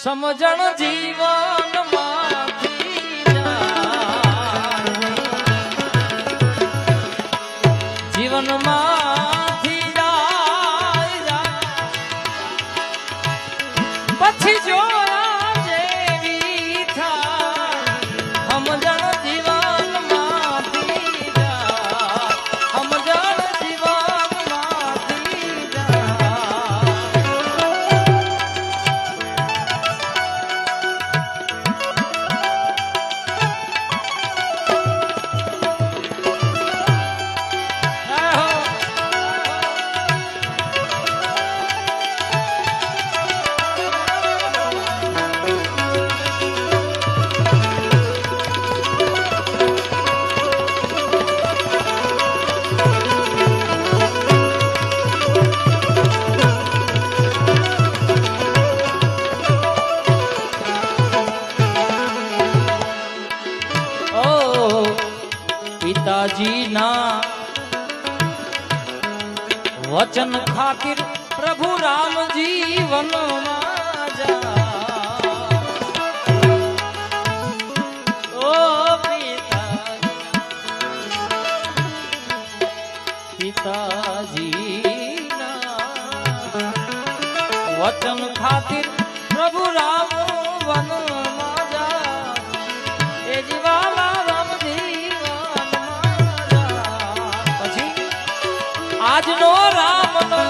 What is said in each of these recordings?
સમજણ જીવનમાંથી જીવનમાંથી જાય પછી જોયા જેવી થાય સમજણ જીવનમાંથી સમજણ જીવનમાંથી પિતાજી ના વચન ખાतिर પ્રભુ રામ જીવનમાં જા ઓ પિતાજી ના વચન ખાतिर પ્રભુ રામ વનમાં જા એ જીવાલા આજનો રામનો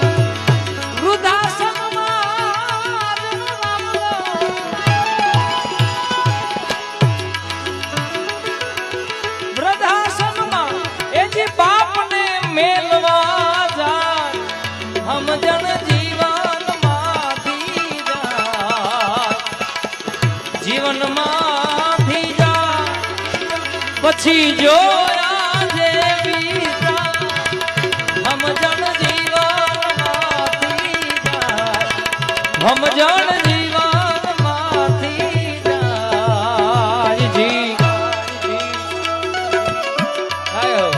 વૃદ્ધાશ્રમમાં એજી બાપને મેલવા જાય સમજણ જીવનમાંથી જાય જીવનમાંથી જાય પછી જોયા જેવી સમજણ જીવનમાંથી જાય સમજણ જીવનમાંથી જાય જી આયો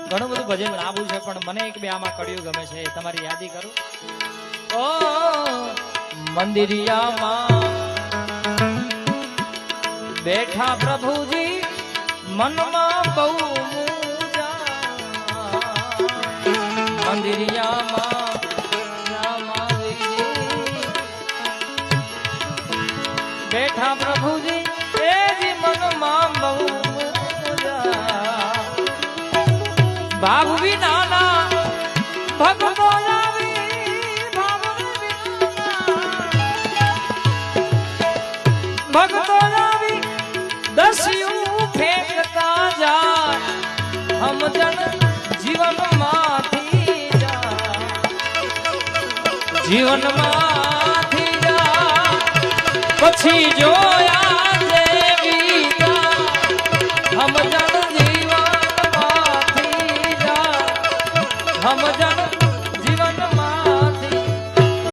ઘણું બધું ભજન લાંબુ છે પણ મને એક બે આમાં કડ્યું ગમે છે તમારી યાદી કરું ઓ મંદિરિયામાં બેઠા પ્રભુજી મનમાં બહુ મૂંઝા મંદિરિયામાં બેઠા પ્રભુજી એ જ મનમાં બહુ ભાવ વિનાના ભગતો ભગતો આવી દસ્યું ફેંકતા જાય સમજણ જીવનમાંથી જાય જીવનમાંથી જાય પછી જોયા જેવી સમજણ સમજણ